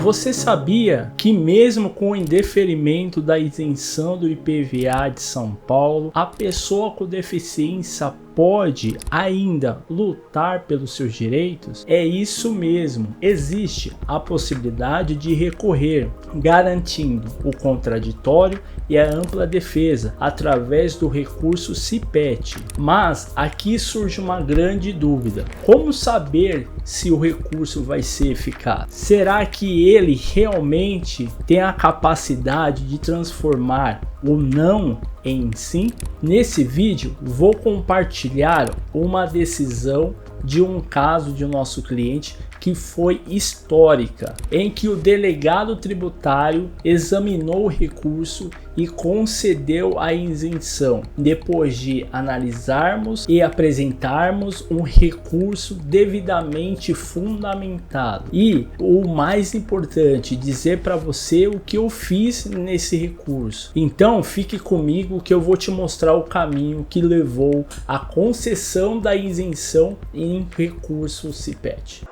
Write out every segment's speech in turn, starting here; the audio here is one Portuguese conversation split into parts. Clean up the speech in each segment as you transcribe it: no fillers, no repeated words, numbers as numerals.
Você sabia que mesmo com o indeferimento da isenção do IPVA de São Paulo, a pessoa com deficiência pode ainda lutar pelos seus direitos? É isso mesmo, existe a possibilidade de recorrer, garantindo o contraditório e a ampla defesa através do recurso CIPET. Mas aqui surge uma grande dúvida: como saber se o recurso vai ser eficaz? Será que ele realmente tem a capacidade de transformar o não em sim? Nesse vídeo vou compartilhar uma decisão de um caso de nosso cliente que foi histórica, em que o delegado tributário examinou o recurso e concedeu a isenção, depois de analisarmos e apresentarmos um recurso devidamente fundamentado. E o mais importante, dizer para você o que eu fiz nesse recurso. Então fique comigo que eu vou te mostrar o caminho que levou à concessão da isenção em recurso CIPET.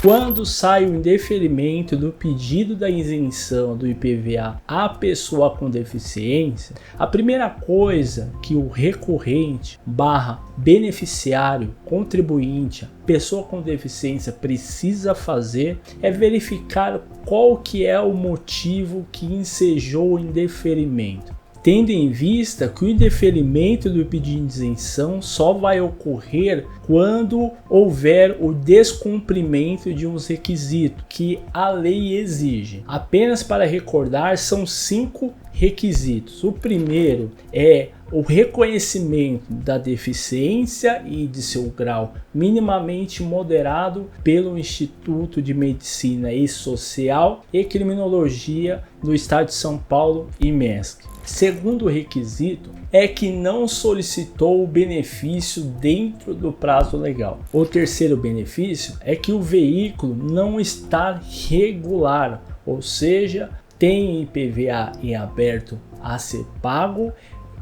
Quando sai o indeferimento do pedido da isenção do IPVA à pessoa com deficiência, a primeira coisa que o recorrente / beneficiário, contribuinte, pessoa com deficiência precisa fazer é verificar qual que é o motivo que ensejou o indeferimento, tendo em vista que o indeferimento do pedido de isenção só vai ocorrer quando houver o descumprimento de uns requisitos que a lei exige. Apenas para recordar, são 5 requisitos. O primeiro é o reconhecimento da deficiência e de seu grau minimamente moderado pelo Instituto de Medicina e Social e Criminologia do Estado de São Paulo, IMESC. Segundo requisito é que não solicitou o benefício dentro do prazo legal. O terceiro benefício é que o veículo não está regular, ou seja, tem IPVA em aberto a ser pago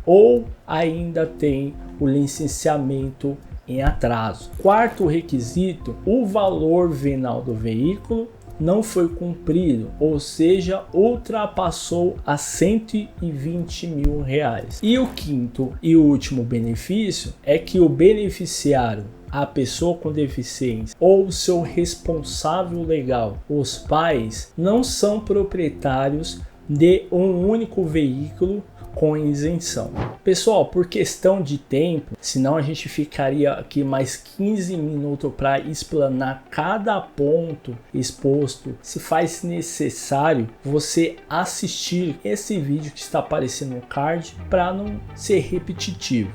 ou ainda tem o licenciamento em atraso. Quarto requisito, o valor venal do veículo não foi cumprido, ou seja, ultrapassou a R$120 mil. E o quinto e último benefício é que o beneficiário, a pessoa com deficiência ou seu responsável legal, os pais, não são proprietários de um único veículo com isenção. Pessoal, por questão de tempo, senão a gente ficaria aqui mais 15 minutos para explanar cada ponto exposto, se faz necessário você assistir esse vídeo que está aparecendo no card para não ser repetitivo.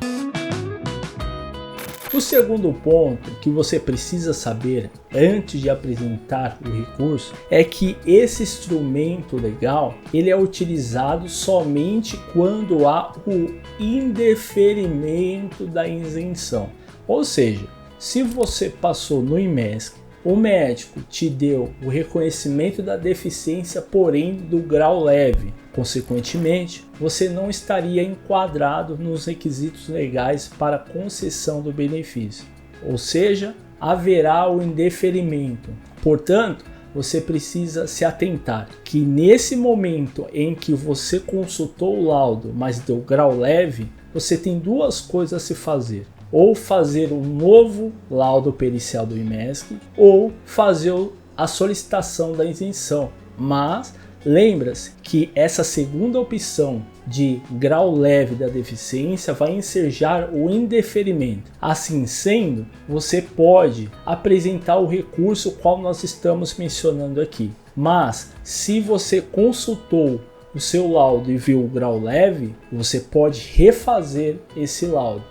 O segundo ponto que você precisa saber antes de apresentar o recurso é que esse instrumento legal ele é utilizado somente quando há o indeferimento da isenção. Ou seja, se você passou no IMESC, o médico te deu o reconhecimento da deficiência, porém do grau leve. Consequentemente, você não estaria enquadrado nos requisitos legais para concessão do benefício. Ou seja, haverá o indeferimento. Portanto, você precisa se atentar que nesse momento em que você consultou o laudo, mas deu grau leve, você tem duas coisas a se fazer. Ou fazer um novo laudo pericial do IMESC ou fazer a solicitação da isenção. Mas lembra-se que essa segunda opção de grau leve da deficiência vai ensejar o indeferimento. Assim sendo, você pode apresentar o recurso qual nós estamos mencionando aqui. Mas se você consultou o seu laudo e viu o grau leve, você pode refazer esse laudo.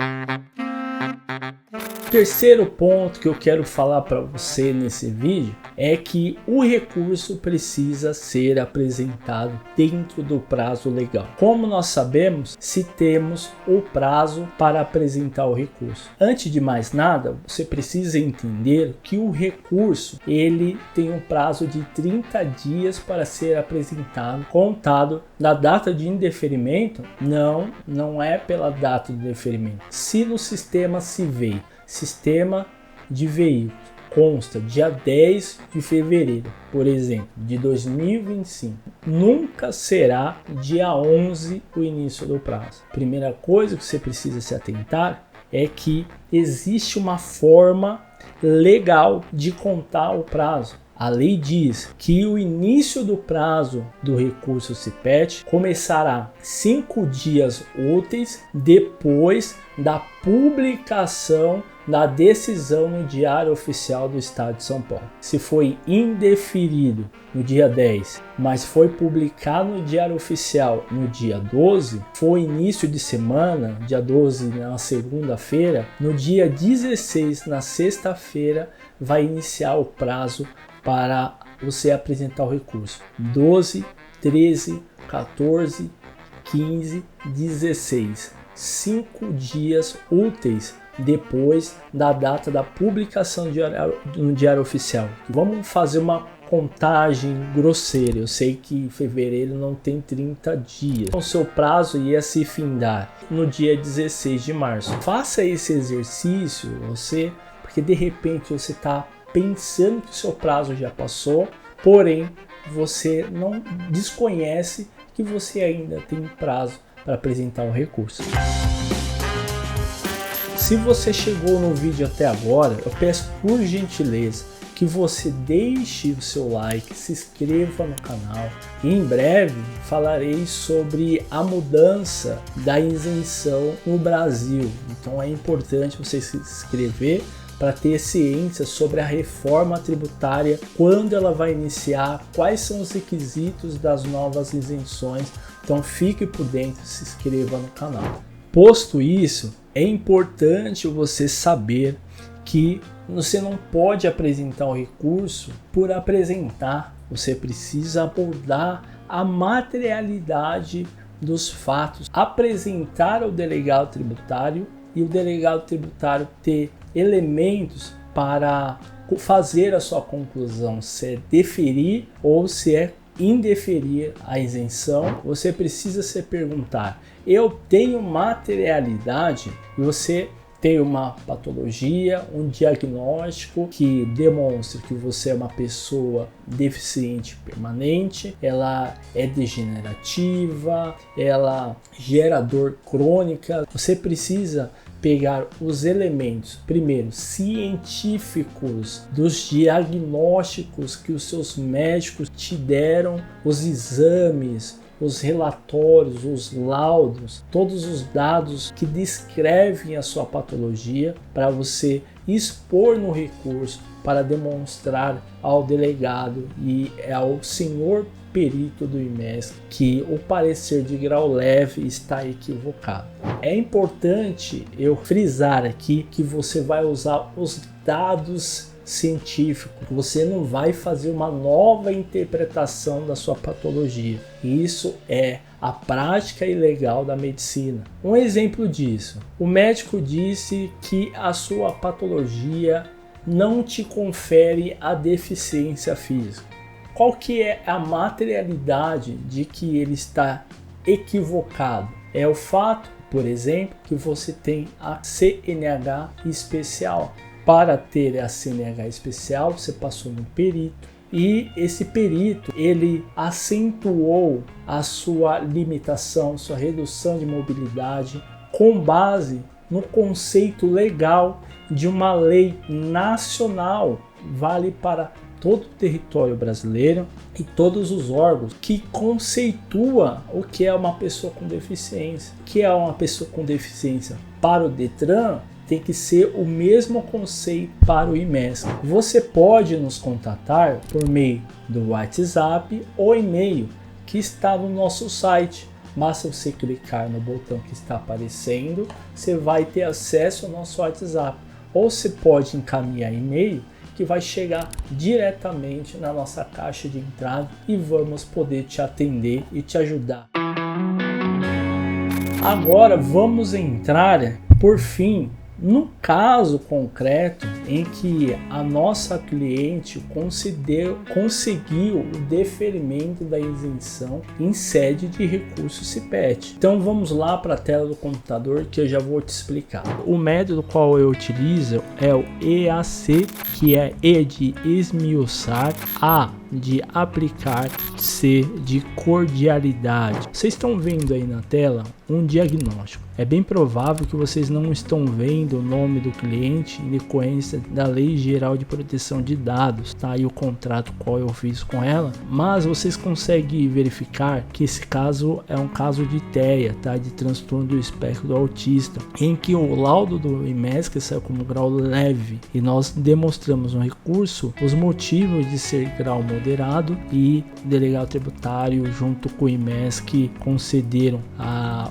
Terceiro ponto que eu quero falar para você nesse vídeo é que o recurso precisa ser apresentado dentro do prazo legal. Como nós sabemos, se temos o prazo para apresentar o recurso. Antes de mais nada, você precisa entender que o recurso ele tem um prazo de 30 dias para ser apresentado, contado da data de indeferimento. Não é pela data de indeferimento. Se no sistema se vê sistema de veículos consta dia 10 de fevereiro, por exemplo, de 2025, nunca será dia 11 o início do prazo. Primeira coisa que você precisa se atentar é que existe uma forma legal de contar o prazo. A lei diz que o início do prazo do recurso CIPET começará 5 dias úteis depois da publicação da decisão no Diário Oficial do Estado de São Paulo. Se foi indeferido no dia 10, mas foi publicado no Diário Oficial no dia 12, foi início de semana, dia 12 na segunda-feira, no dia 16, na sexta-feira, vai iniciar o prazo para você apresentar o recurso. 12, 13, 14, 15, 16. 5 dias úteis depois da data da publicação no Diário Oficial. Vamos fazer uma contagem grosseira. Eu sei que fevereiro não tem 30 dias. O seu prazo ia se findar no dia 16 de março. Faça esse exercício, porque de repente você está pensando que o seu prazo já passou, porém você não desconhece que você ainda tem prazo para apresentar o recurso. Se você chegou no vídeo até agora, eu peço por gentileza que você deixe o seu like, se inscreva no canal. E em breve falarei sobre a mudança da isenção no Brasil. Então é importante você se inscrever para ter ciência sobre a reforma tributária, quando ela vai iniciar, quais são os requisitos das novas isenções. Então fique por dentro, se inscreva no canal. Posto isso, é importante você saber que você não pode apresentar o recurso por apresentar. Você precisa abordar a materialidade dos fatos, apresentar ao delegado tributário e o delegado tributário ter elementos para fazer a sua conclusão, se é deferir ou se é indeferir a isenção. Você precisa se perguntar: eu tenho materialidade? E você tem uma patologia, um diagnóstico que demonstra que você é uma pessoa deficiente permanente, ela é degenerativa, ela gera dor crônica. Você precisa pegar os elementos, primeiro, científicos, dos diagnósticos que os seus médicos te deram, os exames, os relatórios, os laudos, todos os dados que descrevem a sua patologia, para você expor no recurso para demonstrar ao delegado e ao senhor perito do IMESC que o parecer de grau leve está equivocado. É importante eu frisar aqui que você vai usar os dados científicos, você não vai fazer uma nova interpretação da sua patologia. Isso é a prática ilegal da medicina. Um exemplo disso: o médico disse que a sua patologia não te confere a deficiência física. Qual que é a materialidade de que ele está equivocado? É o fato, por exemplo, que você tem a CNH especial. Para ter a CNH especial, você passou no perito e esse perito ele acentuou a sua limitação, sua redução de mobilidade com base no conceito legal de uma lei nacional, vale para todo o território brasileiro e todos os órgãos, que conceitua o que é uma pessoa com deficiência. O que é uma pessoa com deficiência? Para o Detran, tem que ser o mesmo conceito para o IMESC. Você pode nos contatar por meio do WhatsApp ou e-mail que está no nosso site. Basta você clicar no botão que está aparecendo, você vai ter acesso ao nosso WhatsApp. Ou você pode encaminhar e-mail que vai chegar diretamente na nossa caixa de entrada e vamos poder te atender e te ajudar. Agora vamos entrar, por fim, no caso concreto em que a nossa cliente conseguiu o deferimento da isenção em sede de recurso CIPET. Então vamos lá para a tela do computador que eu já vou te explicar. O método qual eu utilizo é o EAC, que é E de esmiuçar, A de aplicar, C de cordialidade. Vocês estão vendo aí na tela um diagnóstico. É bem provável que vocês não estão vendo o nome do cliente em decorrência da Lei Geral de Proteção de Dados, tá? E o contrato qual eu fiz com ela, mas vocês conseguem verificar que esse caso é um caso de TEA, tá? De transtorno do espectro do autista, em que o laudo do IMESC saiu como grau leve e nós demonstramos no recurso os motivos de ser grau moderado e o delegado tributário junto com o IMESC concederam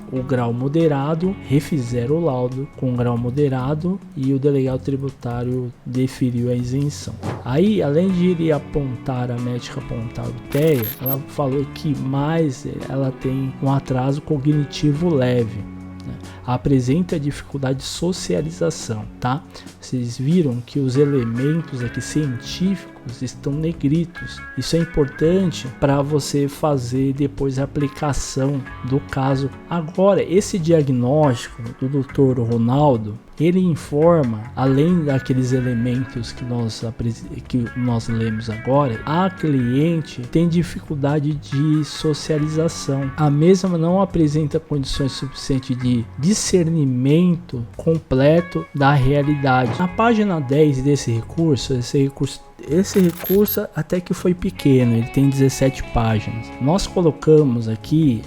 o grau moderado, refizeram o laudo com grau moderado e o delegado tributário deferiu a isenção. Aí, além de ele apontar, a médica apontar o TEA, ela falou que mais ela tem um atraso cognitivo leve, né? Apresenta dificuldade de socialização, tá? Vocês viram que os elementos aqui científicos estão negritos. Isso é importante para você fazer depois a aplicação do caso. Agora, esse diagnóstico do Dr. Ronaldo, ele informa, além daqueles elementos que nós lemos agora, a cliente tem dificuldade de socialização. A mesma não apresenta condições suficientes de discernimento completo da realidade. Na página 10 desse recurso, esse recurso até que foi pequeno, ele tem 17 páginas. Nós colocamos aqui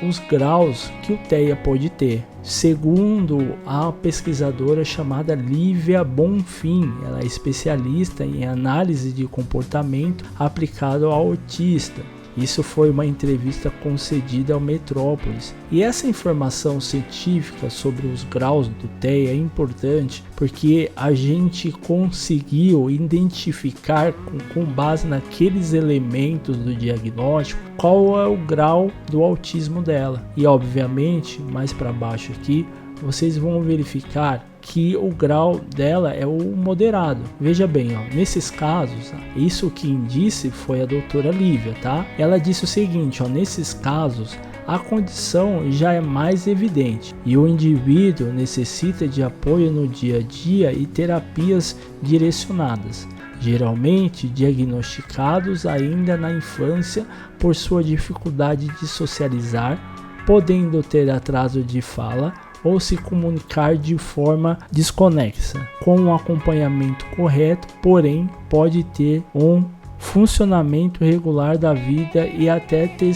os graus que o TEA pode ter. Segundo a pesquisadora chamada Lívia Bonfim, ela é especialista em análise de comportamento aplicado ao autista. Isso foi uma entrevista concedida ao Metrópolis. E essa informação científica sobre os graus do TEA é importante porque a gente conseguiu identificar com base naqueles elementos do diagnóstico qual é o grau do autismo dela. E obviamente, mais para baixo aqui, vocês vão verificar que o grau dela é o moderado. Veja bem, ó, nesses casos, isso quem disse foi a doutora Lívia, tá? Ela disse o seguinte, ó, nesses casos a condição já é mais evidente e o indivíduo necessita de apoio no dia a dia e terapias direcionadas, geralmente diagnosticados ainda na infância por sua dificuldade de socializar, podendo ter atraso de fala ou se comunicar de forma desconexa. Com um acompanhamento correto, porém, pode ter um funcionamento regular da vida e até ter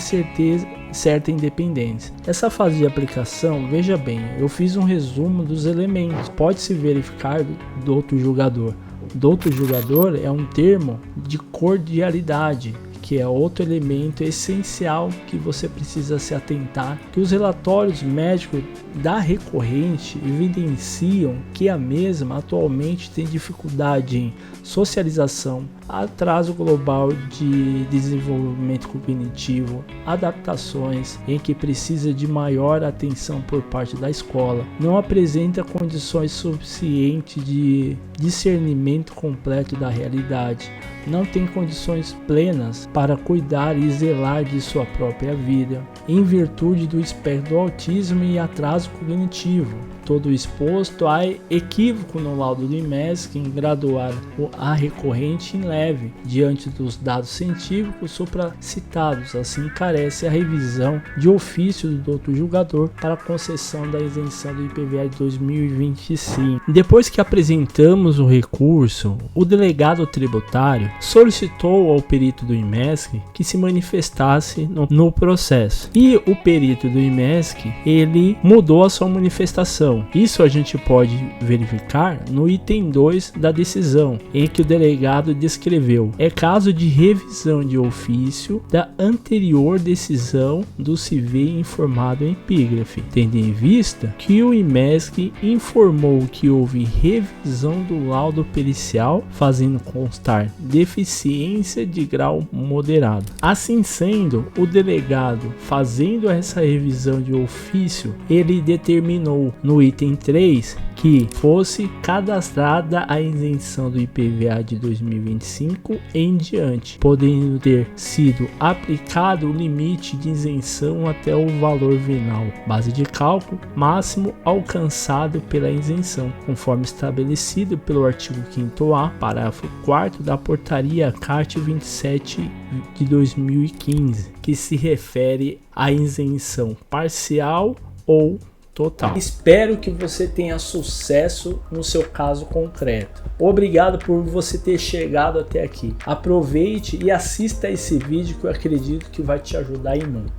certa independência. Essa fase de aplicação, veja bem, eu fiz um resumo dos elementos. Pode-se verificar do outro julgador. Douto julgador é um termo de cordialidade, que é outro elemento essencial que você precisa se atentar, que os relatórios médicos da recorrente evidenciam que a mesma atualmente tem dificuldade em socialização, atraso global de desenvolvimento cognitivo, adaptações em que precisa de maior atenção por parte da escola, não apresenta condições suficientes de discernimento completo da realidade, não tem condições plenas para cuidar e zelar de sua própria vida, em virtude do espectro do autismo e atraso cognitivo, todo exposto a equívoco no laudo do IMESC em graduar a recorrente em leve, diante dos dados científicos supracitados, assim carece a revisão de ofício do doutor julgador para a concessão da isenção do IPVA de 2025. Depois que apresentamos o recurso, o delegado tributário solicitou ao perito do IMESC que se manifestasse no processo. E o perito do IMESC, ele mudou a sua manifestação. Isso a gente pode verificar no item 2 da decisão, em que o delegado descreveu: é caso de revisão de ofício da anterior decisão do CIV informado em epígrafe, tendo em vista que o IMESC informou que houve revisão do laudo pericial, fazendo constar deficiência de grau moderado. Assim sendo, o delegado, fazendo essa revisão de ofício, ele determinou no no item 3 que fosse cadastrada a isenção do IPVA de 2025 em diante, podendo ter sido aplicado o limite de isenção até o valor venal, base de cálculo máximo alcançado pela isenção, conforme estabelecido pelo artigo 5º-A, parágrafo 4º da portaria CART 27 de 2015, que se refere à isenção parcial ou total. Espero que você tenha sucesso no seu caso concreto. Obrigado por você ter chegado até aqui. Aproveite e assista esse vídeo que eu acredito que vai te ajudar em muito.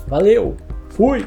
Valeu, fui!